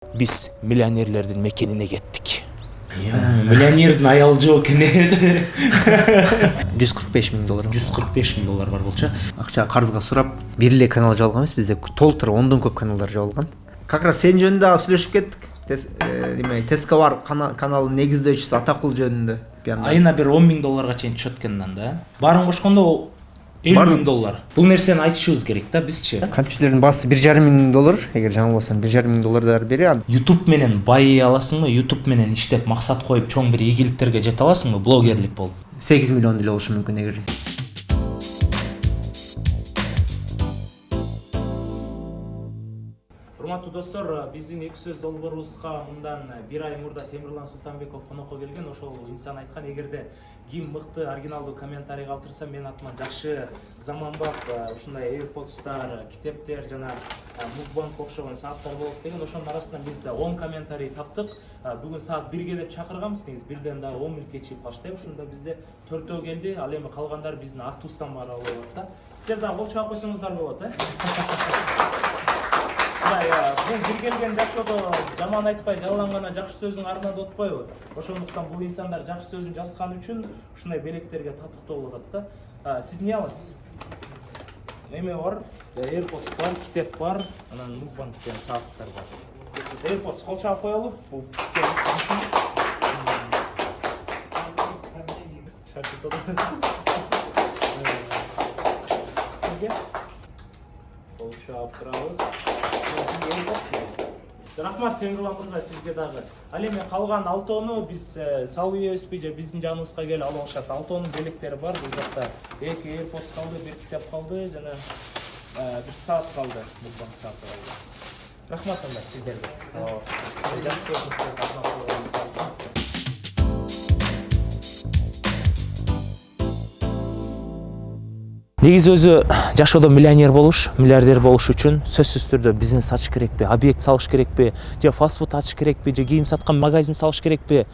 Biz milyonerlerдің мекеніне кеттік. Миллионердің аялы жол екен. 145 мың доллар. 145 мың доллар бар болча. Ақша қарызға сұрап, бір эле канал жабылған емес, бізде толтырып 10-дан көп каналдар жабылған. Как раз сен жөнінде сүйлөшүп кеттік. Тескавар каналын негиздөөчүсү Атакул жөнүндө. Айына бир 10 мың долларга чейин түшөт экенин да. Барын кошкондо 50 мың доллар. Бул нерсени айтышыбыз керек да бизчи. Компьютерлердин баасы 1,5 мың доллар. Эгер жаңылбасам 1,5 мың доллардар берет. YouTube менен байый аласыңбы? YouTube менен иштеп максат коюп чоң бир ийгиликтерге жете аласыңбы? Блогерлик болуп. 8 миллион деле болушу мүмкүн эгер. Урматтуу достор, биздин эки сөз долбоорубузга мындан бир ай мурда Темирлан Султанбеков конокко келген. Ошол инсан айткан, эгерде ким мыкты оригиналдуу комментарий калтырса, мен атыма жакшы заманбап ушундай AirPods'тар, китептер жана мукбанк окшогон сааттар болот деген. Ошонун арасынан биз 10 комментарий таптык. Бүгүн саат 1ге деп чакырганбыз. Негиз бирден дагы 10 мүнөткө чейин баштайбыз. Ушунда бизде 4төө келди. Ал эми калгандар биздин Артустан бара болот да. Сиздер дагы кол чаап койсоңуздар болот, Мен бир келген жашоодо жаман айтпай, жалалангана жакшы сөзүн арнада отпойбу. Ошондуктан бул инсандар жакшы сөзүн жазган үчүн ушундай белектерге татыктуу болот да. Сиз эмне аласыз? Эме бар, AirPods бар, китеп бар, анан мукбанк деген сааттар бар. AirPods кол чаап коелу. Бул сизге кол чаап турабыз. Рахмат Темирлан мырза, сизге дагы. Ал эми калган 6тоону биз салып ийебизби же биздин жаныбызга келип алып алышат. 6тоонун белектери бар. Бул жакта 2 AirPods калды, 1 китеп калды жана 1 саат калды. Мукбанк сааты калды. Рахмат анда сиздерге. Негизи өзү жашоодо миллионер болуш, миллиардер болуш үчүн сөзсүз түрдө бизнес ачыш керекпи, объект салыш керекпи, же фастфуд ачыш керекпи, же кийим саткан магазин салыш керекпи?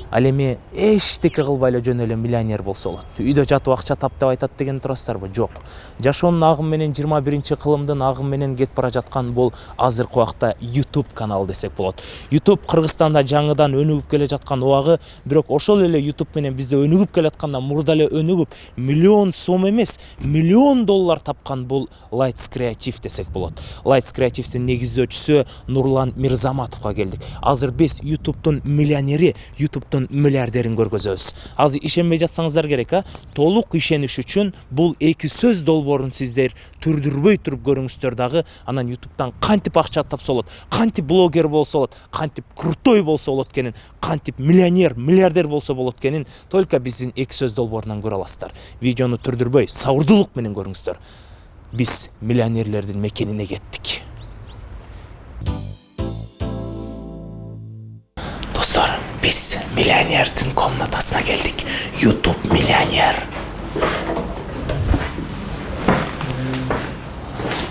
Ал эми эчтеке кылбай эле жөн эле миллионер болсо болот. Үйдө жатып акча тап деп айтат деген турасыздарбы? Жок. Жашоонун агым менен 21-кылымдын агым менен кетип бара жаткан бул азыркы убакта YouTube канал десек болот. YouTube Кыргызстанда жаңыдан өнүгүп келе жаткан убагы, бирок ошол эле YouTube менен бизде өнүгүп келе атканда мурда эле өнүгүп миллион сом эмес, миллион доллар тапкан бул Lights Creative десек болот. Lights Creative'дин негиздөөчүсү Нурлан Мирзаматовго келдик. Азыр биз YouTube'дун миллионери, YouTube'дун миллиардерин көргөзөбүз. Азыр ишенбей жатсаңыздар керек, толук ишениш үчүн бул эки сөз долбоорун сиздер түрдүрбөй туруп көрүңүздөр дагы, анан YouTube'дан кантип акча тапса болот, кантип блогер болсо болот, кантип крутой болсо болот экенин, кантип миллионер, миллиардер болсо болот экенин только биздин эки сөз долбоорунан көрө аласыздар. Видеону түрдүрбөй, сабырдуулук менен көрүңүздөр. Биз миллионерлердин мекенине кеттик. Достор, biz миллионердин комнатасына келдик. YouTube миллионер.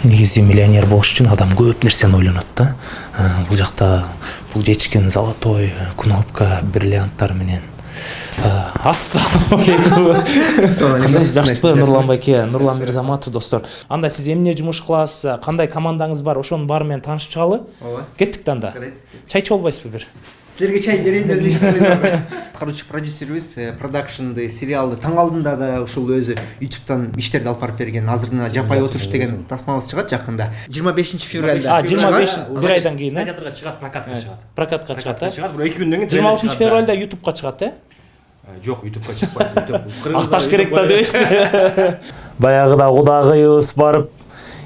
Негизи миллионер болуш үчүн адам көп нерсени ойлонот да. Бул жакта бул жечкен золотой кнопка, бриллианттар менен. Ассалам алейкум. Кандайсыз, жакшысызбы Нурлан байке, Нурлан Мирзаматов достор. Анда сиз эмне жумуш кыласыз, кандай командаңыз бар, ошонун баары менен таанышып чыгалы. Кеттик да анда. Чай ичип албайсызбы бир? Силерге чай берейин деп эле. Короче, продюсерибиз продакшнды, сериалды таң алдында да ушул өзү YouTube'дан иштерди алып барып берген. Азыр мына жапай отуруш деген тасмабыз чыгат жакында. 25 февралда. 25 бир айдан кийин, Театрга чыгат, прокатка чыгат. Прокатка чыгат, Чыгат, бирок 2 күндөн кийин 26 февралда YouTube'га чыгат, Жок, YouTube'га чыкпайт. Акташ керек да дебейсиз. Баягыда кудагыйыбыз барып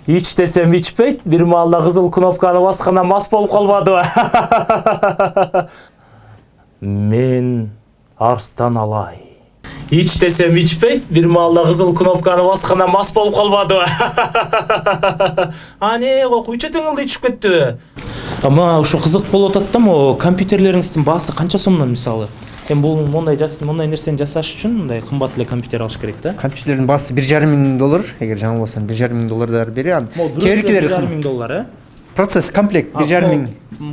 ич десем ичпейт, бир маалда кызыл кнопканы басканда мас болуп калбадыбы? Мен Арстан Алай. Ич десем ичпейт, бир маалда кызыл кнопканы басканда мас болуп калбадыбы? Ане, куйча теңилди ичип кетти. Ама ушу кызык болуп атат да, мо компьютерлериңиздин баасы канча сомдон мисалы? Бул мондай нерсени жасаш үчүн мындай кымбат эле компьютер алыш керек да. Компьютерлердин баасы 1,5 мың доллар, эгер жаңылбасам 1,5 мың доллардар берет. $1,5 мың доллар, процесс комплект 1,5 миң.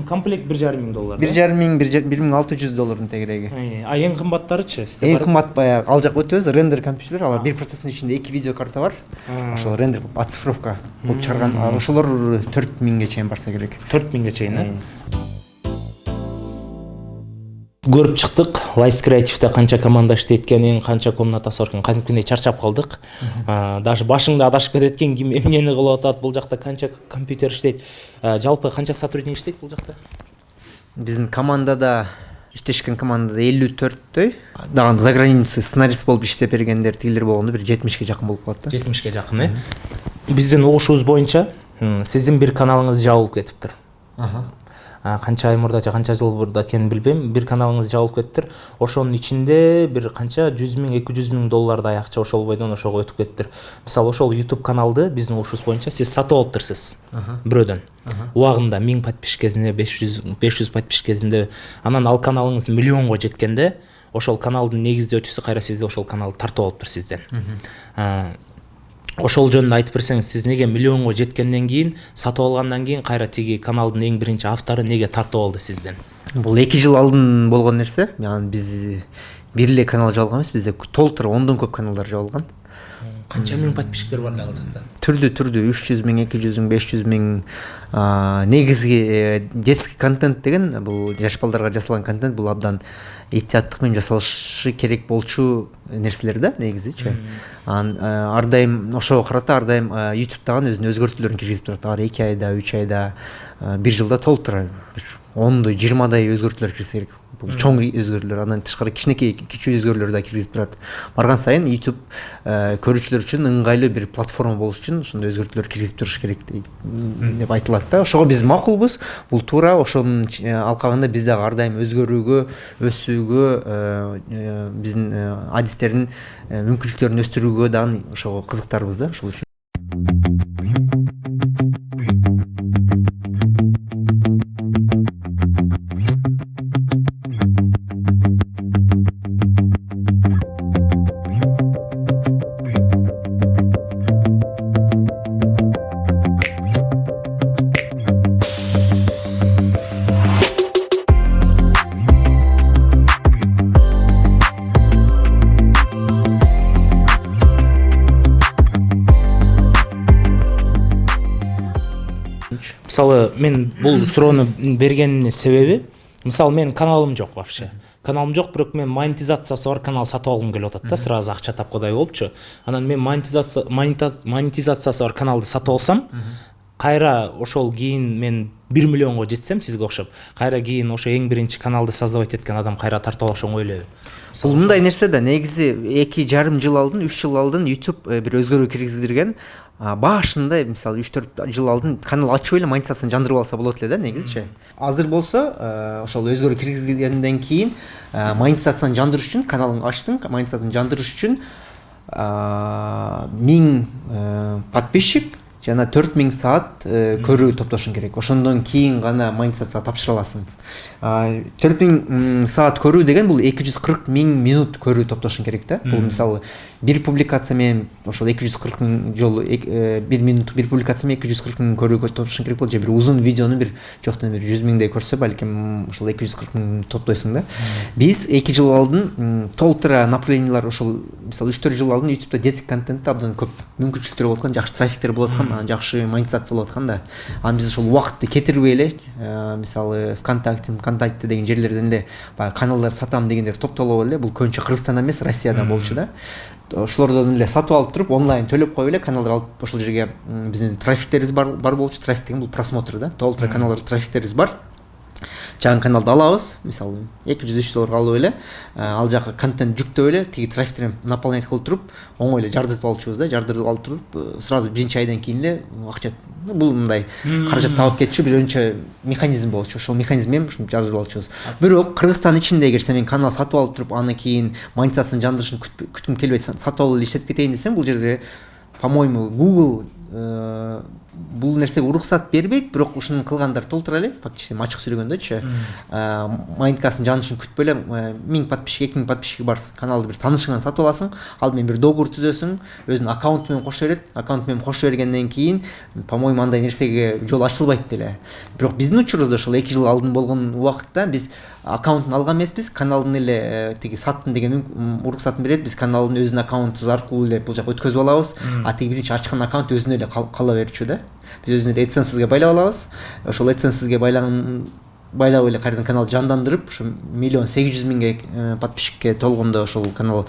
Комплект 1,5 миң доллар. 1,5 миң, 1,600 доллардың тегереги. А ең қымбаттарычы? Ең қымбат баягы ал жак өтө өзү рендер компьютерлер, алар бир процесстин ичинде 2 видео карта бар. Ошол рендер оцифровка кылып чыгарган. Ошолор 4 миңге чейин барса керек. 4 миңге чейин, э? Көрүп чыктык, Lice Creative'де канча команда иштейт экенин, канча комнатасы бар экенин, кантип чарчап калдык. Даже башыңда адашып кетет экен, ким эмнени кылып атат, бул жакта канча компьютер иштейт. Жалпы канча сотрудник иштейт бул жакта? Биздин командада иштешкен командада 54төй. Дагы за границей сценарист болуп иштеп бергендер тигилер болгондо бир 70ке жакын болуп калат да. 70ке жакын, э? Биздин угушубуз боюнча сиздин бир каналыңыз жабылып кетиптир. Канча ай мурда же канча жыл мурда экенин билбейм, бир каналыңыз жабылып кетиптир. Ошонун ичинде бир канча 100 миң, 200 миң доллардай акча ошол бойдон ошого өтүп кетиптир. Мисалы ошол YouTube каналды биздин угушубуз боюнча сиз сатып алыптырсыз бирөөдөн. Убагында 1000 подписчикесинде, 500 подписчикесинде, анан ал каналыңыз миллионго жеткенде, ошол каналдын негиздөөчүсү кайра сизди ошол каналды тартып алыптыр сизден. Ошол жөнүндө айтып берсеңиз, сиз неге миллионго жеткенден кийин, сатып алгандан кийин кайра тиги каналдын эң биринчи автору неге тартып алды сизден? Бул 2 жыл алдын болгон нерсе. Яны биз бир эле канал жабылган эмес, бизде толтура 10дон көп каналдар жабылган. Канча миң подписчиктер бар ал жакта? Түрдүү 300 миң, 200 миң, 500 миң. Негизги детский контент деген бул жаш балдарга жасалган контент, бул абдан эhtiyаттык менен жасалышы керек болчу нерселер да негизичи. Ар дайым ошого карата ар дайым YouTube дагы өзүнүн өзгөртүүлөрүн киргизип турат. Ар 2 айда, 3 айда, 1 жылда толтура 10дай, 20дай өзгөртүүлөр кирсе керек. Бул чоң өзгөрүүлөр, андан тышкары кичинекей кичүү өзгөрүүлөр да киргизип турат. Барган сайын YouTube көрүүчүлөр үчүн ыңгайлуу бир платформа болуш үчүн ошондой өзгөртүүлөр киргизип туруш керек деп айтылат да. Ошого биз макулбуз. Бул туура, ошонун алкагында биз дагы ар дайым өзгөрүүгө, өсүүгө, биздин адистердин мүмкүнчүлүктөрүн өстүрүүгө дагы ошого кызыктарбыз да, ошол үчүн. Мисалы, мен бул суроону бергенин себеби, мисалы менин каналым жок вообще. Каналым жок, бирок мен монетизациясы бар канал сатып алгым келип атат да, сразу акча тапкандай болупчу. Анан мен монетизациясы бар каналды сатып алсам, кайра ошол кийин мен 1 миллионго жетсем сизге окшоп, кайра кийин ошо эң биринчи каналды создавать эткен адам кайра тартып алышын ойлойбу. Бул мындай нерсе да, негизи 2,5 жыл алдын, 3 жыл алдын YouTube бир өзгөрүү киргиздирген. Башында мисалы 3-4 жыл алдын канал ачып эле монетизациясын жандырып алса болот эле да негизичи. Азыр болсо ошол өзгөрүү киргизгенден кийин монетизацияны жандырыш үчүн каналын ачтым, монетизацияны жандырыш үчүн 1000 подписчик жана 4000 саат көрүү топтошуң керек. Ошондон кийин гана монетизация тапшыра аласың. 4000 саат көрүү деген бул 240 миң минут көрүү топтошуң керек да. Бул мисалы бир публикация менен ошол 240 миң жолу 1 минут бир публикация менен 240 миң көрүүгө топтошуң керек болот. Же бир узун видеону бир жоктон бир 100 миңдей көрсө, балким ошол 240 миң топтойсуң да. Биз 2 жыл алдын толтура направлениялар ошол мисалы 3-4 жыл алдын YouTube'да детский контентте абдан көп мүмкүнчүлүктөр болуп аткан, жакшы трафиктер болуп аткан, жакшы монетизация болуп аткан да. Анан биз ошол убакытты кетирбей эле, мисалы ВКонтакте деген жерлерден эле баягы каналдар сатам дегендер топтолуп эле, бул көбүнчө Кыргызстандан эмес, Россиядан болчу да. Ошолордон эле сатып алып туруп, онлайн төлөп коюп эле каналдар алып ошол жерге биздин трафиктерибиз бар болчу. Трафик деген бул просмотр да. Толтура каналдар трафиктерибиз бар. Жаңы каналды алабыз, мисалы 200-300 долларга алып эле, ал жака контент жүктөп эле, тиги трафиктерин наполнять кылып туруп, оңой эле жардыртып алчубуз да. Жардыртып алып туруп, сразу биринчи айдан кийин эле акча, бул мындай каражат табып кетчү бир өнчө механизм болчу. Ошол механизм менен ушинтип жардыртып алчубуз. Бирок Кыргызстан ичинде эгер сен канал сатып алып туруп, аны кийин монетизациясын жандырышын күткүм келбейт, сатып алып эле иштетип кетейин десең, бул жерде, по-моему, Google бул нерсеге уруксат бербейт, бирок ушуну кылгандар толтура эле, фактически ачык сүйлөгөндөчү. Майнкастын жанышын күтпөй эле 1000 подписчик, 2000 подписчиги бар каналды бир таанышыңан сатып аласың, ал менен бир договор түзөсүң, өзүнүн аккаунту менен кошо берет. Аккаунт менен кошо бергенден кийин, по-моему, андай нерсеге жол ачылбайт деле. Бирок биздин учурубузда ошол 2 жыл алдын болгон убакытта биз аккаунтун алган эмеспиз, каналдын эле тиги саттым деген уруксатын берет, биз каналдын өзүнүн аккаунтубуз аркылуу эле бул жака өткөзүп алабыз, а тиги биринчи ачкан аккаунт өзүнө эле кала берчү да. Биз өзүнүн AdSense'ге байлап алабыз. Ошол AdSense'ге байлап эле кайрадан канал жандандырып, ошо 1 800 000 подписчикке толгондо ошол канал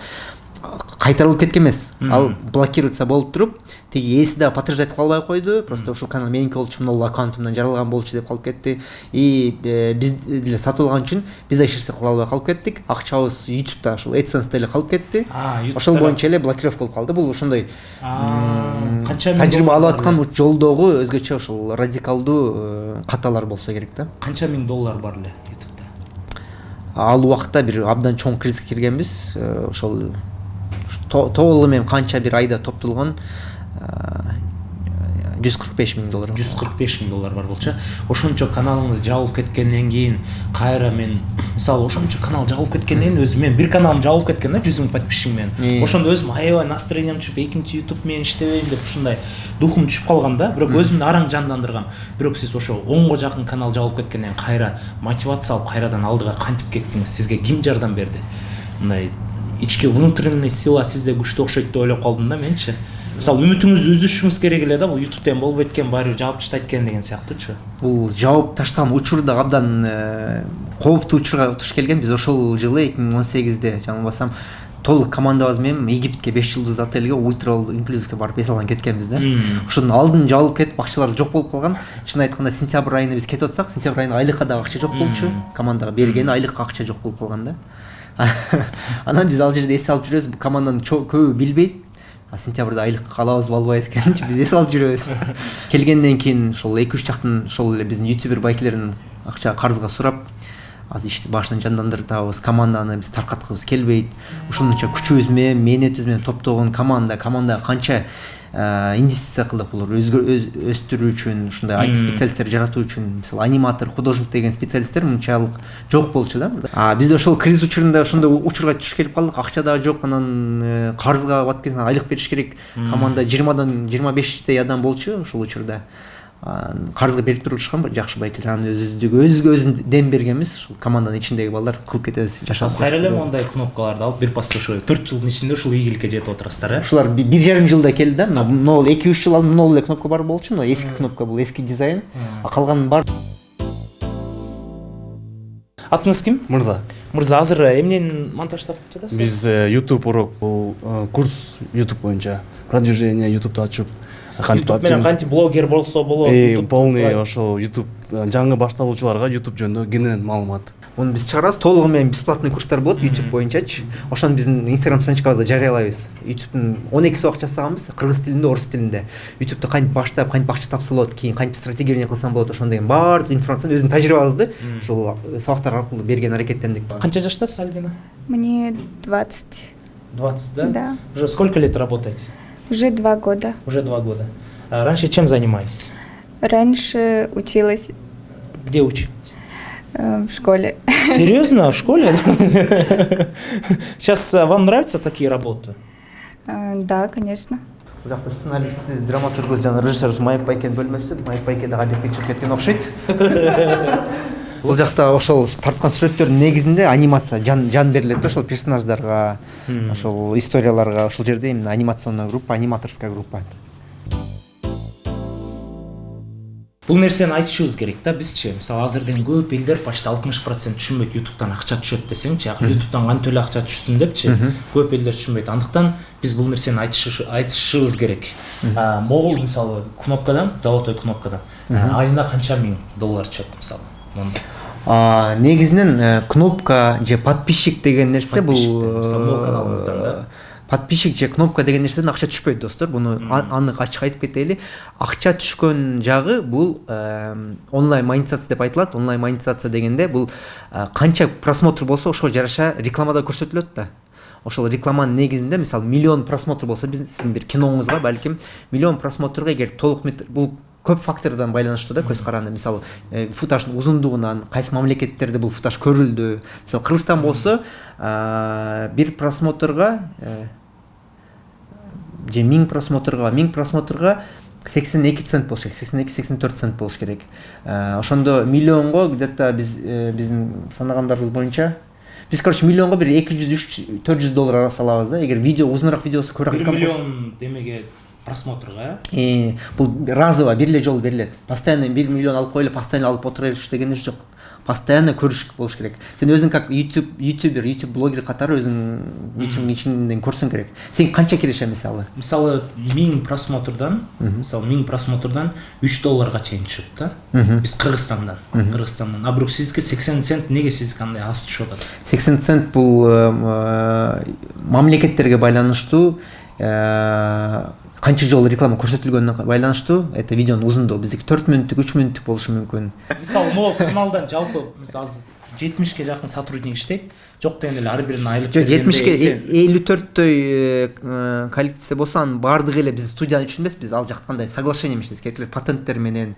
кайтарылып кеткен эмес. Ал блокироваться болуп туруп, тиги ээси да подтверждать кыла албай койду. Просто ошол канал меники болчу, могул аккаунтумдан жаралган болчу деп калып кетти. И биз деле сатып алган үчүн биз да эч нерсе кыла албай калып кеттик. Акчабыз YouTube'да ошол AdSense'де эле калып кетти. Ошол боюнча эле блокировка болуп калды. Бул ошондой канча тажрыйба алып аткан жолдогу өзгөчө ошол радикалдуу каталар болсо керек да. Канча миң доллар бар эле YouTube'да? Ал убакта бир абдан чоң кризиске киргенбиз. Ошол толугу менен канча бир айда топтолгон 145 000 доллар. 145 000 доллар бар болчу. Ошончо каналыңыз жабылып кеткенден кийин кайра мен мисалы ошончо канал жабылып кеткенден кийин өзүм мен бир каналым жабылып кеткен да 100 000 подписчик менен. Ошондо өзүм аябай настроением түшүп, экинчи YouTube менен иштебейм деп ушундай духум түшүп калган да. Бирок өзүмдү араң жандандыргам. Бирок сиз ошо 10го жакын канал жабылып кеткенден кайра мотивация алып кайрадан алдыга кантип кеттиңиз? Сизге ким жардам берди? Мындай ички внутренний сила сизде күчтүү окшойт деп ойлоп калдым да менчи. Мисалы үмүтүңүздү үзүшүңүз керек эле да, бул YouTube'ден болуп кеткен, баары жаап таштайт экен деген сыяктуучу. Бул жаап таштаган учурда абдан кооптуу учурга туш келген. Биз ошол жылы 2018-де жаңылбасам толук командабыз менен Египетке 5 жылдыз отельге ультра инклюзивке барып эс алган кеткенбиз да. Ошондон алдын жабылып кетип, акчалар жок болуп калган. Чын айтканда сентябрь айында биз кетип атсак, сентябрь айында айлыкка дагы акча жок болчу. Командага берген айлыкка акча жок болуп калган да. Анан биз ал жерде эс алып жүрөбүз, команданын көбү билбейт. Сентябрда айлыкка алабызбы албайбыз экенин биз эс алып жүрөбүз. Келгенден кийин ошол 2-3 жактын ошол эле биздин ютубер байкелерин акча карызга сурап, азыр ишти башынан жандандырабыз, команданы биз таркаткыбыз келбейт. Ошондойча күчүбүз менен, мээнетибиз менен топтогон команда канча инвестиция кылдык булар өстүрүү үчүн, ушундай специалисттер жаратуу үчүн, мисалы аниматор, художник деген специалисттер мынчалык жок болчу да. Биз ошол кризис учурунда ошондой учурга түшүп келип калдык, акча дагы жок, анан карызга батып кеткен, айлык бериш керек. Команда 20дан 25 адам болчу ошол учурда. Карызга берип турушкан жакшы байкелер, анын өзүгө дем бергенбиз, ушул команданын ичиндеги балдар кылып кетебиз, жашап. Кайра эле мондай кнопкаларды алып бир паста ошо 4 жылдын ичинде ушул ийгиликке жетип отурасыздар, э? Ушулар 1,5 жылда келди да. Могул 2-3 жыл алдын могул эле кнопка бар болчу, мына эски кнопка, бул эски дизайн. А калганын бар. Атыңыз ким? Мырза. Мырза, азыр эмнени монтаждап жатасыз? Биз YouTube урок, бул курс YouTube боюнча продвижение YouTube'да ачып, YouTube менен кантип блогер болсо болот. Полный ошол YouTube жаңы башталуучуларга YouTube жөнүндө кенен маалымат. Муну биз чыгарабыз, толугу менен бесплатный курстар болот YouTube боюнчачы. Ошону биздин Instagram страничкабызда жарыялайбыз. YouTube'дун 12 сабак жасаганбыз, кыргыз тилинде, орус тилинде. YouTube'да кантип баштап, кантип акча тапса болот, кийин кантип стратегирование кылсам болот, ошондой баардык информацияны өзүнүн тажрыйбабызды ошол сабактар аркылуу берген аракеттендик. Канча жаштасыз, Альбина? Мне 20. 20, да? Да. Уже сколько лет работаете? Уже 2 года. Уже 2 года. А раньше чем занимались? Раньше училась Где учились? в школе. Серьезно? В школе? Сейчас вам нравятся такие работы? Да, конечно. Бул жакта сценаристиз, драматургубуз жана режиссерибиз Майып Байкенин бөлмөсү. Майып Байке дагы объектке чыгып кеткен окшойт. Бул жакта ошол тарткан сүрөттөрдүн негизинде анимация жан берилет да, ошол персонаждарга, ошол историяларга. Ошол жерде именно анимационный группа, аниматорская группа. Бул нерсени айтышыбыз керек да, бизчи. Мисалы азырдын көп элдер почти 60% түшүнбөйт YouTube'дан акча түшөт десеңчи, YouTube'дан кантип эле акча түшсүн депчи. Көп элдер түшүнбөйт. Андыктан биз бул нерсени айтышыбыз керек. Могул мисалы кнопкадан, золотой кнопкадан айына канча миң доллар түшөт мисалы. Негизинен кнопка же подписчик деген нерсе бул мисалы каналыңыздан да. Подписчик же кнопка деген нерседен акча түшпөйт, достор. Буну аны ачык айтып кетели. Акча түшкөн жагы бул онлайн монетизация деп айтылат. Онлайн монетизация дегенде бул канча просмотр болсо ошого жараша рекламада көрсөтүлөт да. Ошол рекламанын негизинде мисалы 1 000 000 просмотр болсо, биздин бир киноңузга балким 1 000 000 просмотрго эгер толук бул көп фактордон байланыштуу да көз каранды. Мисалы футаждын узундугунан кайсы мамлекеттерде бул футаж көрүлдү. Мисалы Кыргызстан болсо бир просмотрга же 1000 просмотрга 82 цент болуш керек, 82-84 цент болуш керек. Ошондо миллионго где-то биздин санагандарыбыз боюнча биз короче миллионго бир 200-400 доллар ара салабыз да. Эгер видео узунураак видео болсо көрөк 1 миллион демеге просмотрга. Бул разово бир эле жолу берилет. Постоянно 1 миллион алып коелу, постоянно алып отура бериш деген жок. Постоянно көрүш болуш керек. Сен өзүң как ютубер, ютуб блогер катары өзүң ютубтун ичинден көрсөң керек. Сен канча киреше мисалы? Мисалы 1000 просмотрдан, мисалы 1000 просмотрдан 3 долларга чейин түшөт да. Биз Кыргызстандан. А бирок сиздики 80 цент неге сиздики кандай аз түшүп атат? 80 цент бул мамлекеттерге байланыштуу, канча жолу реклама көрсөтүлгөнүнө байланыштуу. Это видеонун узундугу биздики 4 мүнөттүк, 3 мүнөттүк болушу мүмкүн. Мисалы могу каналдан жалпы мисалы 70ке жакын сотрудник иштейт. Жок дегенде эле ар биринин айлык жок 70ке 54 коллекция болсо анын баардыгы эле биз студияны үчүн эмес, биз ал жакта кандай соглашение иштейбиз, керектелер патенттер менен.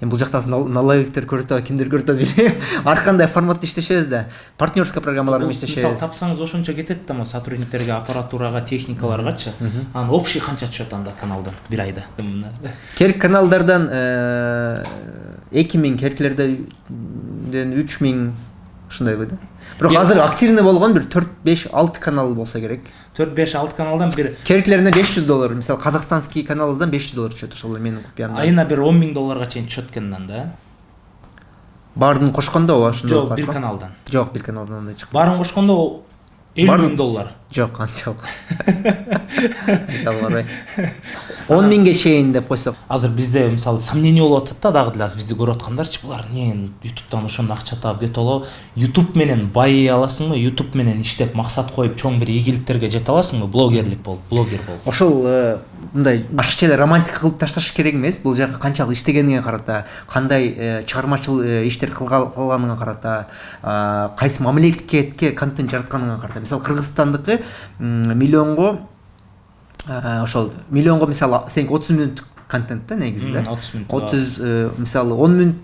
Эми бул жакта налогиктер көрүп атат, кимдер көрүп атат билбейм. Ар кандай форматта иштешебиз да. Партнерский программалар менен иштешебиз. Мисалы тапсаңыз ошончо кетет да, сотрудниктерге, аппаратурага, техникаларгачы. Анан общий канча түшөт анда каналдан бир айда? Керек каналдардан 2000, керектелерден 3000 ушундайбы да. Бирок азыр активный болгон бир 4-5-6 канал болсо керек. 4-5-6 каналдан бир керектерине 500 доллар, мисалы казакстанский каналыбыздан 500 доллар түшөт, ошол эле менин купуямда. Айына бир 10 000 долларга чейин түшөт экенин да. Баарын кошкондо ооба ошондой. Жок, бир каналдан. Жок, бир каналдан андай чыкпайт. Баарын кошкондо 50 000 доллар. Жок, анча жок. Жалбарбай. 10 000ге чейин деп койсок. Азыр бизде мисалы сомнение болуп атат да, дагы эле бизди көрүп аткандарчы, булар эмне ютубтан ошондо акча таап кете алабы? Ютуб менен байый аласыңбы? Ютуб менен иштеп максат коюп чоң бир ийгиликтерге жете аласыңбы? Блогер болуп. Ошол мындай башкача эле романтика кылып ташташ керек эмес. Бул жака канчалык иштегениңе карата, кандай чыгармачыл иштер кылганыңа карата, кайсы мамлекетке контент жаратканыңа карата. Мисалы Кыргызстандыкы миллионго мисалы сен 30 мүнөттүк контент да негизи да. 30 мисалы 10 мүнөт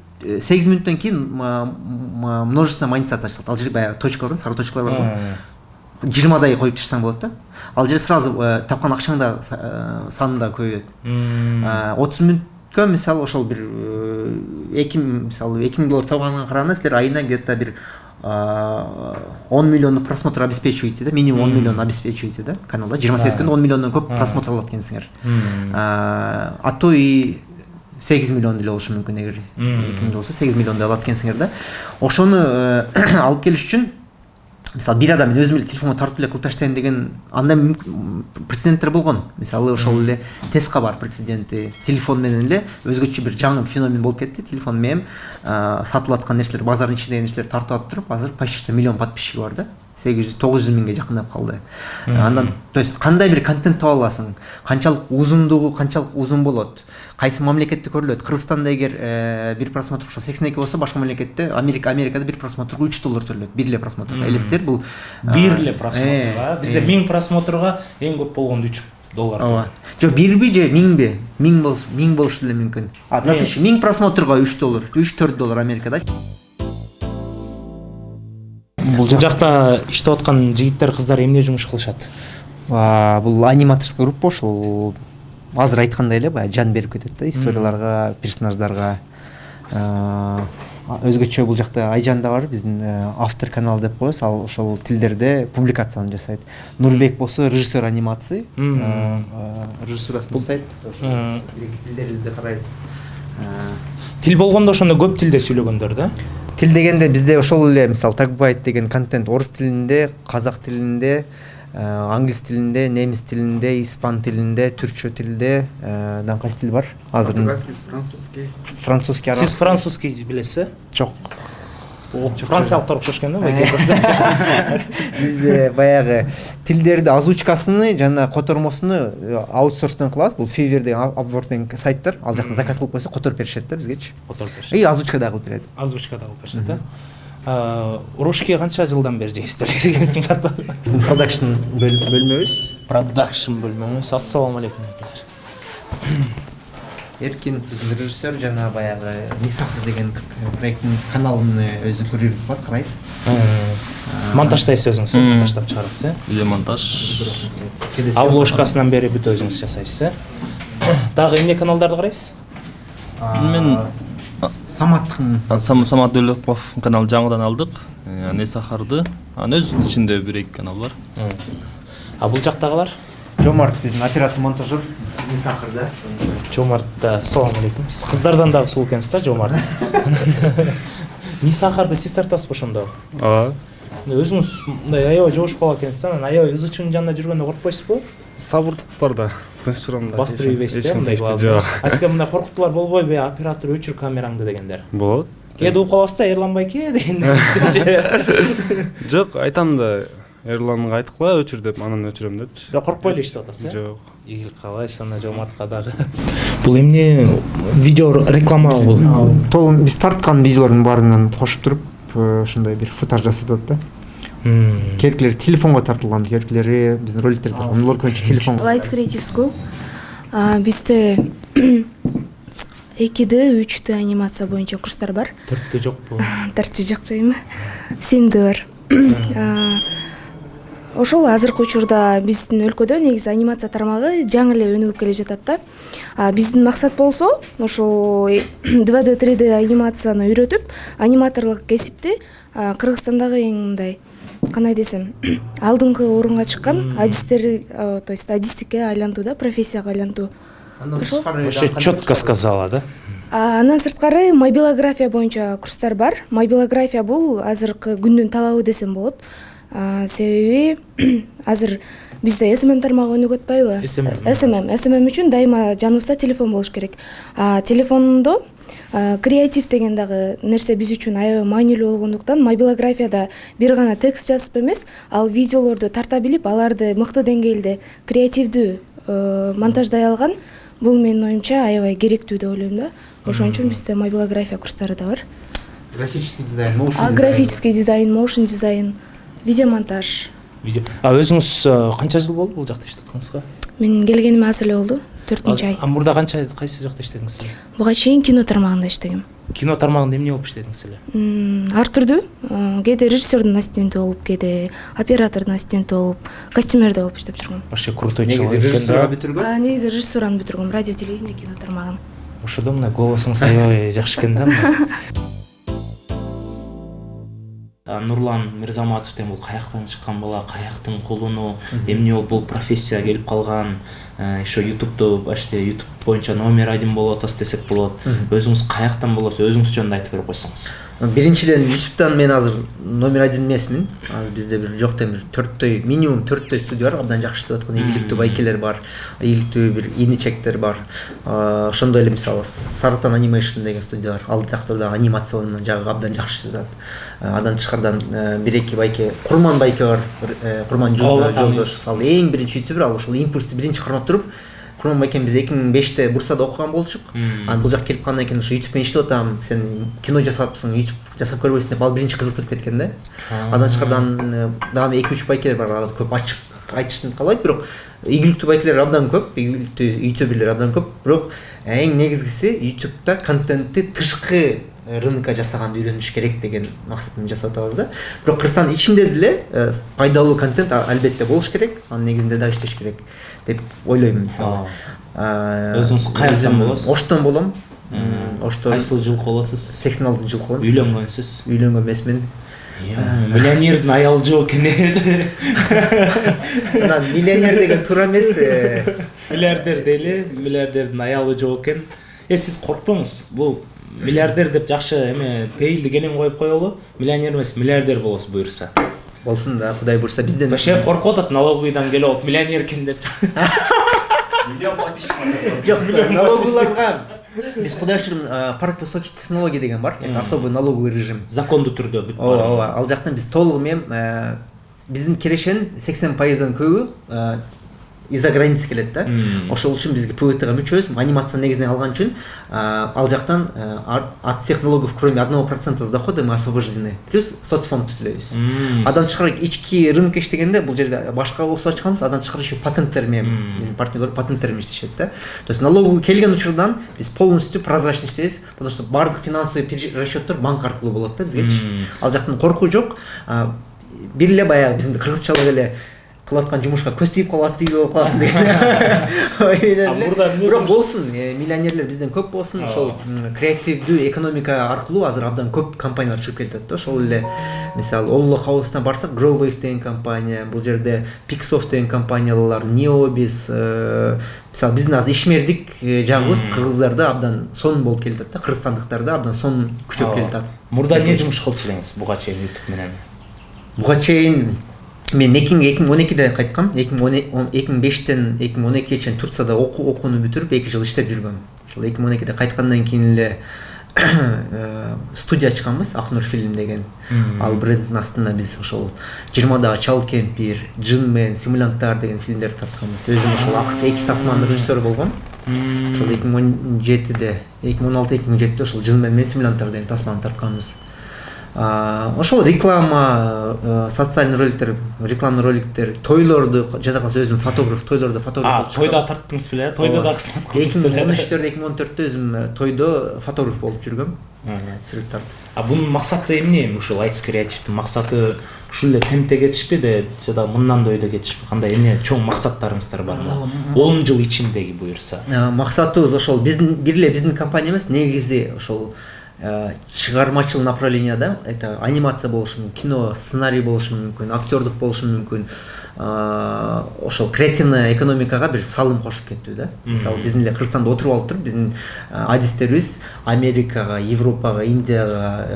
8 мүнөттөн кийин множественная монетизация ачылат. Ал жерде баягы точкалардан сары точкалар бар го. 20дай коюп чыксаң болот да. Ал жерде сразу тапкан акчаң да саны да көбөйөт. 30 мүнөткө мисалы ошол бир 2000 доллар табганга караганда силер айына где-то бир 10 миллиондук просмотр обеспечиваете да, минимум 10 миллион обеспечиваете да каналда. 28 күндө 10 миллиондон көп просмотр алат экенсиңер. А то и 8 миллион деле болушу мүмкүн, эгер 2000 болсо 8 миллион деле алат экенсиңер да. Ошону алып келиш үчүн мисалы бир адам өзүм эле телефонго тартып эле кылып таштайм деген андай прецеденттер болгон. Мисалы ошол эле Теска бар прецеденти. Телефон менен эле өзгөчө бир жаңы феномен болуп кетти. Телефон менен сатылып аткан нерселер, базардын ичиндеги нерселер тартып алып туруп, азыр почти миллион подписчиги бар да. 800-900 миңге жакындап калды. Андан то есть кандай бир контент таба аласың, канчалык узун болот, кайсы мамлекетте көрүлөт. Кыргызстанда эгер бир просмотр 82 болсо, башка мамлекетте Америкада бир просмотрга 3 доллар төлөйт. Бир эле просмотрга. Элестер бул бир эле просмотрга. Бизде 1000 просмотрга эң көп болгондо 3 доллар. Ооба. Жок, бирби же миңби? 1000 болушу деле мүмкүн. Натыш 1000 просмотрга 3 доллар, 3-4 доллар Америкада. Бул жакта иштеп аткан жигиттер, кыздар эмне жумуш кылышат? Бул аниматорский группа, ошол азыр айткандай эле баягы жан берип кетет да историяларга, персонаждарга. Өзгөчө бул жакта Айжан да бар, биздин автор канал деп коебуз. Ал ошол тилдерде публикацияны жасайт. Нурбек болсо режиссер анимации, режиссурасын жасайт. Ошол тилдерибизди карайт. Тил болгондо ошондо көп тилде сүйлөгөндөр да? Тил дегенде бизде ошол эле, мисалы Тагбайт деген контент орус тилинде, казак тилинде, англис тилинде, немис тилинде, испан тилинде, түркчө тилде, кайсы тил бар? Азыр французский. Сиз французский билесиз? Жок. Франциялыктар окшош экен да, байке. Биз баягы тилдерди озвучкасыны жана котормосуну аутсорстон кылабыз. Бул Fiverr деген Upwork деген сайттар. Ал жакта заказ кылып койсо которуп беришет да бизгечи. Которуп беришет. И озвучка да кылып берет. Озвучка да кылып беришет да. Рушке канча жылдан бери жейсиздер киргенсиңер? Биздин продакшн бөлмөбүз. Продакшн бөлмөбүз. Ассалам алейкум. Эркин биздин режиссер жана баягы Мисахыр деген проекттин каналын өзү көрүп атат, карайт. Монтаждайсыз өзүңүз, монтаждап чыгарасыз, Видеомонтаж. Обложкасынан бери бүт өзүңүз жасайсыз. Дагы эмне каналдарды карайсыз? Мен Саматтын Самат Дөлөпов канал жаңыдан алдык. Не Сахарды. Анын өзүнүн ичинде 1-2 канал бар. Бул жактагылар? Жомарт биздин оператор монтажер Мисахырда. Жомарт да, салам алейкум. Сиз кыздардан дагы сулуу экенсиз да, Жомарт. Нисахарды сиз тартасыз ошондо? ооба. Өзүңүз мындай аябай жош бала экенсиз, анан аябай ызычынын жанында жүргөндө коркпойсузбу? Сабырдык бар да. Тыныч турам да. Бастырып ийбейсиз да, мындай бала. Жок. Аска мындай коркутуулар болбойбу? Оператор өчүр камераңды дегендер. Болот. Кээде угуп каласыз да, эрланбай ке дегендер. Жок, айтам да. Эрланга айткыла өчүр деп, анан өчүрөм депчи. Бирок коркпой эле иштеп атасыз, э? Жок. Ийгилик каалайсыз ана Жомартка дагы. Бул эмне видео рекламабы бул? Толун биз тарткан видеолордун баарынан кошуп туруп ошондой бир футаж жасатат да. Керектелер телефонго тартылган, керектелери биздин роликтерге тартылган. Булар көбүнчө телефон. Lights Creative School. Бизде 2D, 3D анимация боюнча курстар бар. 4Д жокпу? 4D жок дейм. 7D бар. Ошол азыркы учурда биздин өлкөдө негизи анимация тармагы жаңы эле өнүгүп келе жатат да. Биздин максат болсо ошол 2D, 3D анимацияны үйрөтүп, аниматорлук кесипти Кыргызстандагы эң мындай кандай десем, алдыңкы орунга чыккан адистер, то есть адистикке айлантуу да, профессияга айлантуу. Вообще чётко сказала, да? Андан сырткары мобилография боюнча курстар бар. Мобилография бул азыркы күндүн талабы десем болот. Себеби азыр бизде SMM тармагы өнүгүп атпайбы? SMM үчүн дайыма жаныбызда телефон болуш керек. Телефондо креатив деген дагы нерсе биз үчүн аябай маанилүү болгондуктан мобилографияда бир гана текст жазып эмес, ал видеолорду тарта билип, аларды мыкты деңгээлде креативдүү монтаждай алган. Бул менин оюмча аябай керектүү деп ойлойм да. Ошон үчүн бизде мобилография курстары да бар. Графический дизайн, моушн дизайн. Графический дизайн, моушн дизайн, видеомонтаж. Өзүңүз канча жыл болду бул жакта иштеткенingizга? Мен келгениме азыр эле болду. 4-ай. Мурда кайсы жакта иштедиңиз? Буга чейин кино тармагында иштегем. Кино тармагында эмне болуп иштедиңиз эле? Ар түрдүү. Кээде режиссердун ассистенти болуп, кээде оператордун ассистенти болуп, костюмерде болуп иштеп жүргөм. Вообще крутой Негизи человек. режиссура бүтүргөн. Негизи режиссураны бүтүргөм, радио, телевидение, кино тармагын. Ошодо мына голосуңуз аябай жакшы экен да. Нурлан Мирзаматов деген бул каяктан чыккан бала, каяктын кулуну, эмне бул профессия келип калган, еще YouTube'да башта YouTube боюнча номер 1 болот десек болот. Өзүңүз каяктан болосуз, өзүңүз жөнүндө айтып берип койсоңуз. Биринчиден YouTube'дан мен азыр номер 1 эмесмин. Азыр бизде бир жоктон бир 4 минимум 4 студия бар, абдан жакшы иштеп аткан ийгиликтүү байкелер бар, ийгиликтүү бир иничектер бар. Ошондой эле мисалы Сарытан Animation деген студия бар. Ал жакта да анимациянын жагы абдан жакшы иштеп атат. Андан тышкардан 1-2 байке, Курман байке бар. Курман Жолдош. Ал эң биринчи ютубер, ал ошол импульсты биринчи кармап туруп, Курман байкем биз 2005-те Бурсада окуган болчук. Анан бул жак келип калгандан кийин ошо YouTube менен иштеп атам, сен кино жасапсың, YouTube жасап көрбөйсүң деп ал биринчи кызыктырып кеткен да. Андан тышкардан дагы 2-3 байкелер бар, алар көп ачык айтыштын калбайт, бирок ийгиликтүү байкелер абдан көп, ийгиликтүү ютуберлер абдан көп, бирок эң негизгиси YouTube'да контентти тышкы рынокко жасаганды үйрөнүш керек деген максатта жасап атабыз да. Бирок Кыргызстандын ичинде деле пайдалуу контент албетте болуш керек, анын негизинде да иштеш керек деп ойлойм мисалы. Өзүңүз каяктан болосуз? Оштон болом. Оштон. Кайсы жылкы болосуз? 86-жылкы болом. Үйлөнгөнсүз? Үйлөнгөн эмесмин. Миллионердин аялы жок экен. Анан миллионер деген туура эмес. Миллиардер дейли, миллиардердин аялы жок экен. Сиз коркпоңуз. Бул миллиардер деп жакшы эме пейилди келин коюп коелу. Миллионер эмес, миллиардер болосу буюрса. Болсун да, Кудай буйрса бизден. Вообще коркуп атат, налоговыйдан келип алып миллионер экен деп. Миллион подписчиктер. Жок, миллион налоговыйларга биз Кудай шүрүм парк высоких технологий деген бар. Особый налоговый режим. Закондуу түрдө бүт бар. Ооба, ал жактан биз толугу менен биздин кирешенин 80%дан көбү из-за границы келет да. Ошол үчүн бизге ПВТга мүчөбүз, анимация негизинен алган үчүн ал жактан от всех налогов кроме 1% с дохода мы освобождены. Плюс соцфонд төлөйбүз. Адан тышкары ички рынок иштегенде бул жерде башка офис ачканбыз, адан тышкары еще патенттер менен партнерлор патенттер менен иштешет да. То есть налоговый келген учурдан биз полностью прозрачно иштейбиз, потому что бардык финансовый расчеттер банк аркылуу болот да бизгечи. Ал жактан коркуу жок. Бир эле баягы биздин кыргызчалык эле кылып аткан жумушка көз тийип каласың, тийип каласың деген. Бирок болсун, миллионерлер бизден көп болсун, ошол креативдүү экономика аркылуу азыр абдан көп компаниялар чыгып келатат да. Ошол эле мисалы Олло Хаустан барсак, Growwave деген компания, бул жерде Pixsoft деген компаниялар, Neobis, мисалы биздин азыр ишмердик жагыбыз кыргыздарда абдан сонун болуп келатат да, кыргызстандыктарда абдан сонун күчөп келатат. Мурда эмне жумуш кылчу элеңиз буга чейин YouTube менен? Буга чейин мен Мекинге 2012-де кайткам. 2005-тен 2012-ге чейин Турцияда окууну бүтүрүп 2 жыл иштеп жүргөм. Ошол 2012-де кайткандан кийин эле студия ачканбыз, Акнур фильм деген. Ал брендтин астында биз ошол 20дагы Чал Кемпир, Джинмен, Симулянттар деген фильмдерди тартканбыз. Өзүм ошол акыркы 2 тасманын режиссеру болгом. Ошол 2017-де, 2016-2017-де ошол Джинмен менен Симулянттар деген тасманы тартканбыз. Ошол реклама, социальный роликтер, рекламный роликтер, тойлорду жада калса өзүм фотограф, тойлордо фотограф. Тойда тарттыңыз беле? Тойда да кызмат кылдыңыз беле? 2013-2014-тө өзүм тойдо фотограф болуп жүргөм. Сүрөт тарттым. Бунун максаты эмне? Ушул айтыс креативдин максаты ушул эле темпте кетишпи де, жада мындан да өйдө кетишпи? Кандай эмне чоң максаттарыңыздар бар да? 10 жыл ичиндеги буюрса. Максатыбыз ошол биздин бир эле биздин компания эмес, негизи ошол чыгармачыл направленияда, это анимация болушу мүмкүн, кино, сценарий болушу мүмкүн, актёрдук болушу мүмкүн. Ошол креативный экономикага бир салым кошуп кеттүү да. Мисалы биздин эле Кыргызстанда отуруп алып туруп, биздин адистерибиз Америкага, Европага, Индияга,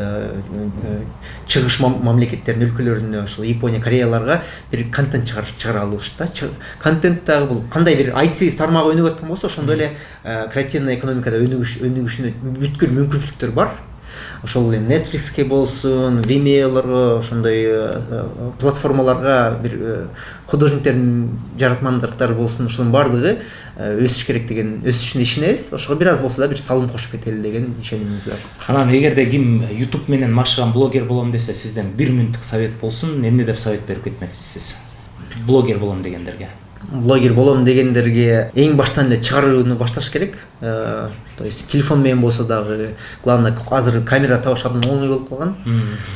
чыгыш мамлекеттердин өлкөлөрүнө, ошол Япония, Кореяларга бир контент чыгара алышты да. Контент дагы бул кандай бир IT тармагы өнүгүп аткан болсо, ошондой эле креативный экономикада өнүгүшүнө бүткүл мүмкүнчүлүктөр бар. Ошол эле Netflixке болсун, Vimeo'лорго, ошондой платформаларга бир художниктердин жаратмандыктары болсун, ошонун бардыгы өсүш керек деген, өсүшүнө ишенебиз. Ошого бир аз болсо да бир салым кошуп кетели деген ишенимибиз бар. Анан эгерде ким YouTube менен машыган блогер болом десе, сизден 1 мүнөттүк совет болсун, эмне деп совет берип кетмекчисиз? Блогер болом дегендерге. Блогер болом дегендерге эң баштан эле чыгарууну башташ керек. То есть телефон менен болсо дагы, главное азыр камера табыш абдан оңой болуп калган.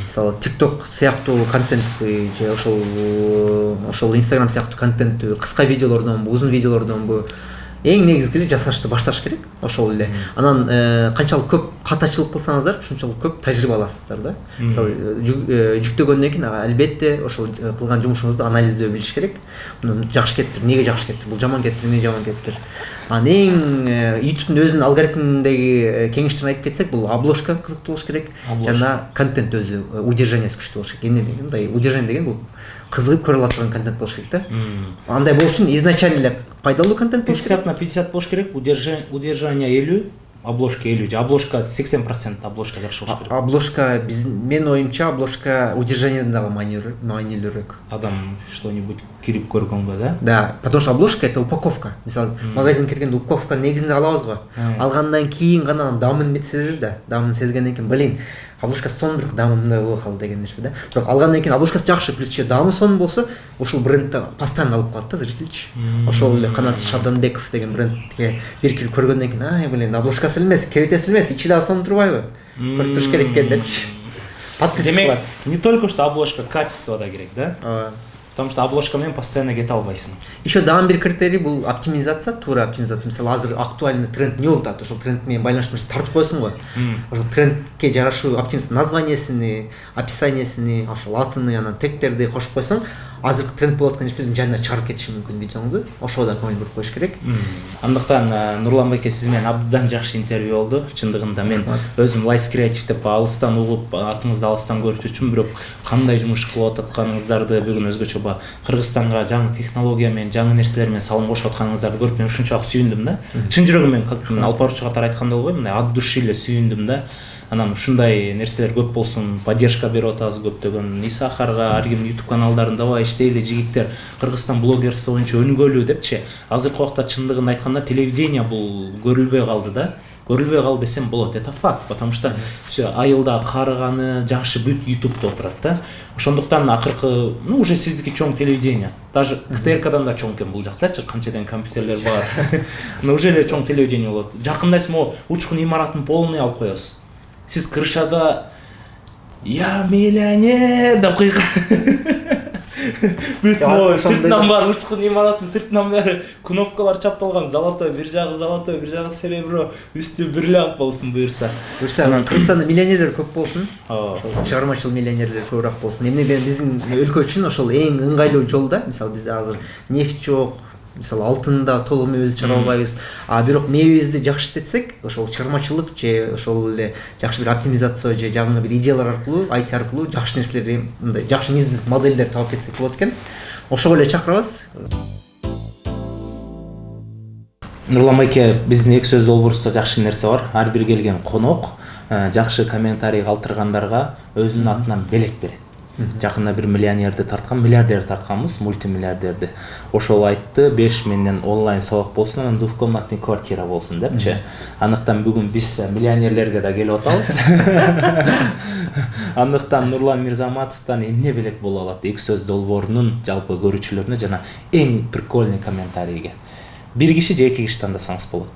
Мисалы TikTok сыяктуу контент же ошол Instagram сыяктуу контенттү кыска видеолордонбу, узун видеолордонбу эң негизги жасашты башташ керек. Ошол эле. Анан канчалык көп катачылык кылсаңыздар, ушунчалык көп тажрыйба аласыздар да. Мисалы жүктөгөндөн кийин албетте ошол кылган жумушуңузду анализдөө билиш керек. Муну жакшы кеттир, эмнеге жакшы кеттир, бул жаман кеттир, эмне жаман кеттир. Анан эң YouTube'дун өзүнүн алгоритминдеги кеңештерин айтып кетсек, бул обложка кызыктуу болуш керек жана контент өзү удержаниясы күчтүү болуш керек. Эмне мындай удержание деген бул кызыгып көрө алат турган контент болуш керек да. Андай болуш үчүн изначально эле пайдалуу контент болуш керек. 50/50 болуш керек, удержание 50, обложка 50 же обложка 80% обложка жакшы болуш керек. Обложка менин оюмча обложка удержаниеден дагы маанилүүрөөк. Адам что-нибудь кирип көргөнгө да? Да, потому что обложка это упаковка. Мисалы магазин киргенде упаковка негизинде алабыз го. Алгандан кийин гана дамын сезебиз да. Дамын сезгенден кийин, блин, обложка сонун, бирок дамы мындай болуп калды деген нерсе да. Бирок алгандан кийин обложкасы жакшы, плюс еще дамы сонун болсо, ошол брендти постоянно алып калат да зрительчи. Ошол эле Канат Шабданбеков деген брендке бир кирип көргөндөн кийин, ай блин, обложкасы эмес, кебетеси эмес, ичи дагы сонун турбайбы? Көрүп туруш керек экен депчи. Подписка кылат. Не только что обложка, качество да керек, да? Потому что обложка менен постоянно кете албайсың. Еще дагы бир критерий бул оптимизация, туура оптимизация. Мисалы азыр актуальный тренд не болуп атат, ошол тренд менен байланыштуу нерсе тартып коесуң го. Ошол трендке жарашуу оптимизация названиясыны, описаниясыны, ошол атын, анан тегтерди кошуп койсоң, азыркы тренд болуп аткан нерселердин жанына чыгарып кетиши мүмкүн видеоңду. Ошого да көңүл буруп коюш керек. Андыктан Нурлан байке сиз менен абдан жакшы интервью болду. Чындыгында мен өзүм Lights Creative деп алыстан угуп, атыңызды алыстан көрүп жүрчүмүн, бирок кандай жумуш кылып атканыңыздарды бүгүн өзгөчө Кыргызстанга жаңы технология менен, жаңы нерселер менен салым кошуп атканыңыздарды көрүп мен ушунчалык сүйүндүм да. Чын жүрөгүм менен алып баруучу катары айткандай болбойм, мындай от души эле сүйүндүм да. Анан ушундай нерселер көп болсун, поддержка берип атабыз көптөгөн. Исахарга, ар ким YouTube каналдарында давай иштейли жигиттер, Кыргызстан блогерство боюнча өнүгөлү депчи. Азыркы убакта чындыгын айтканда телевидение бул көрүлбөй калды да. Көрүлбөй калды десем болот, это факт, потому что айылда карыганы жакшы бүт YouTube'да отурат да. Ошондуктан акыркы, уже сиздики чоң телевидение. Даже КТРКдан да чоң экен бул жактачы, канчадан компьютерлер бар. Уже эле чоң телевидение болот. Жакындайсыз могу учкун имаратын полный алып коесуз. Сиз крышада я миллионер деп бүт могу сыртынан бар учкун имараттын сыртынан бери кнопкалар чапталган, золотой, бир жагы серебро, үстү бриллиант болсун буюрса. Кыргызстанда миллионерлер көп болсун. Чыгармачыл миллионерлер көбүрөөк болсун. Эмнеден биздин өлкө үчүн ошол эң ыңгайлуу жол да. Мисалы бизде азыр нефть жок, мисалы алтында толук мебиз чыгара албайбыз. Бирок мебибизди жакшы иштетсек, ошол чыгармачылык же ошол эле жакшы бир оптимизация же жаңы бир идеялар аркылуу, IT аркылуу жакшы нерселер, мындай жакшы бизнес модельдер таап кетсек болот экен. Ошого эле чакырабыз. Нурлан байке, биздин эки сөз долбоорубузда жакшы нерсе бар. Ар бир келген конок жакшы комментарий калтыргандарга өзүнүн атынан белек берет. Жакында бир миллионерди тарткан, миллиардер тартканбыз, мультимиллиардерди. Ошол айтты, 5 менден онлайн сабак болсун, анан двухкомнатный квартира болсун депчи. Андыктан бүгүн биз миллионерлерге да келип атабыз. Андыктан Нурлан Мирзаматовдон эмне белек боло алат? Эки сөз долбоорунун жалпы көрүүчүлөрүнө жана эң прикольный комментарийге. Бир киши же эки киши тандасаңыз болот.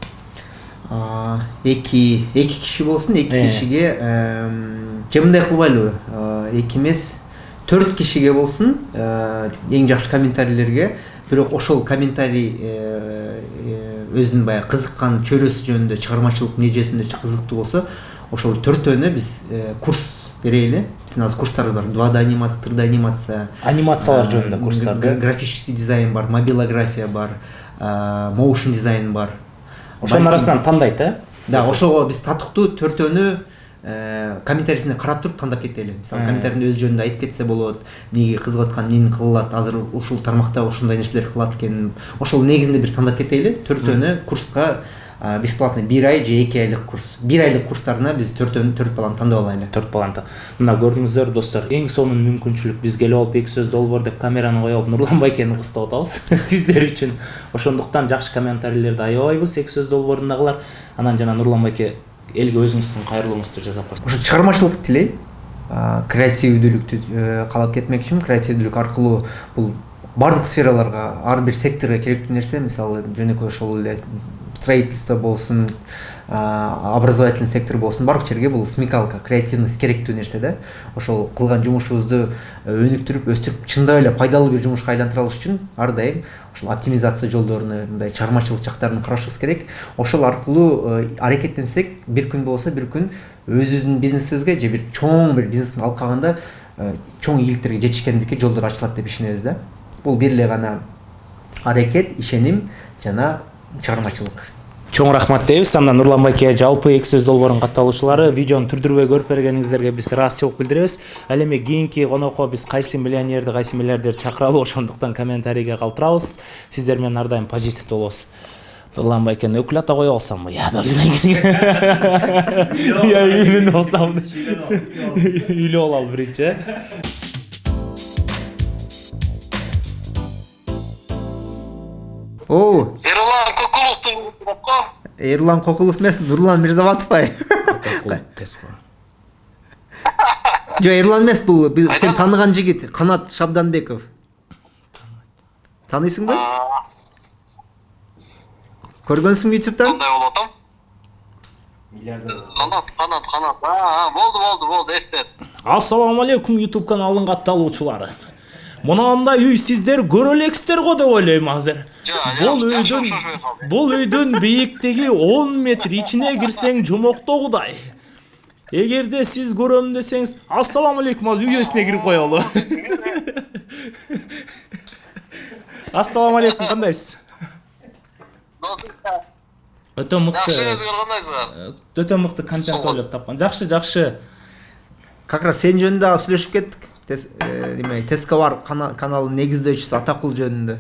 Эки киши болсун, эки кишиге же мындай кылбайлыбы? Эки эмес 4 кишиге болсун, эң жакшы комментарийлерге, бирок ошол комментарий өзүнүн баягы кызыккан чөйрөсү жөнүндө, чыгармачылык мижесинде кызыктуу болсо, ошол 4төөнө биз курс берели. Биздин азыр курстарыбыз бар. 2D анимация, 3D анимация, анимациялар жөнүндө курстар, графический дизайн бар, мобилография бар, motion дизайн бар. Ошонун арасынан тандайт, э? Да, ошого биз татыктуу 4төөнү комментарийсине карап туруп тандап кетели. Мисалы, комментарийде өз жөнүндө айтып кетсе болот, эмнеге кызыгып аткан, эмнени кылат, азыр ушул тармакта ушундай нерселер кылат экен. Ошол негизинде бир тандап кетели. 4төөнү курска бесплатно 1 ай же 2 айлык курс. 1 айлык курстарына биз 4 баланы тандап алайлы. 4 баланы. Мына көрдүңүздөр достор, эң сонун мүмкүнчүлүк биз келип алып эки сөз долбоор деп камераны коюп алып Нурлан байкени кыстап атабыз сиздер үчүн. Ошондуктан жакшы комментарийлерди аябайбыз эки сөз долбоорундагылар. Анан жана Нурлан байке элге өзүңүздүн кайрылуңузду жасап коюңуз. Ошо чыгармачылык тилейм. Креативдүүлүктү каалап кетмекчимин. Креативдүүлүк аркылуу бул бардык сфераларга, ар бир секторго керектүү нерсе. Мисалы, жөнөкөй ошол эле строительство болсун, образовательный сектор болсун, барлык жерге бул смекалка, креативность керектүү нерсе да. Ошол кылган жумушубузду өнүктүрүп, өстүрүп, чындап эле пайдалуу бир жумушка айлантыра алыш үчүн ар дайым ошол оптимизация жолдоруну, мындай чыгармачылык жактарын карашыбыз керек. Ошол аркылуу аракеттенсек, бир күн болсо бир күн өзүбүздүн бизнесибизге же бир чоң бир бизнести алып калганда чоң ийгиликтерге жетишкендикке жолдор ачылат деп ишенебиз да. Бул бир эле гана аракет, ишеним жана чыгармачылык. Чоң рахмат дейбиз. Андан Нурлан байке жалпы эки сөз долбоорунун катталуучулары видеону түрдүрбөй көрүп бергениңиздерге биз ыраазычылык билдиребиз. Ал эми кийинки конокко биз кайсы миллионерди, кайсы миллиардерди чакыралы, ошондуктан комментарийге калтырабыз. Сиздер менен ар дайым позитивдүү болобуз. Нурлан байкени өкүл ата коюп алсамбы? Я үйлөнүп алсам. Үйлөнүп алалы биринчи. Эрлан Кокуловдун копко. Эрлан Кокулов эмес, Нурлан Мирзаматов ай. Жо, Эрлан эмес, бул сен тааныган жигит, Канат Шабданбеков. Тааныйсыңбы? Көргөнсүңбү YouTube'дан? Кандай болуп атам? Канат. Болду, эстет. Ассаламу алейкум YouTube каналынын катталуучулары. Мынандай үй сиздер көрө элексиздер го деп ойлойм азыр. Бул үйдүн бийиктиги 10 метр, ичине кирсең жомоктогудай. Эгерде сиз көрөм десеңиз, ассаламу алейкум, азыр үйөсүнө кирип коелу. Ассаламу алейкум, кандайсыз? Өтө мыкты. Жакшыңыздар кандайсыздар? Өтө мыкты контент ойлоп тапкан. Жакшы. Как раз сен жөнүндө сүйлөшүп кеттик. Тескавар каналынын негиздөөчүсү Атакул жөнүндө.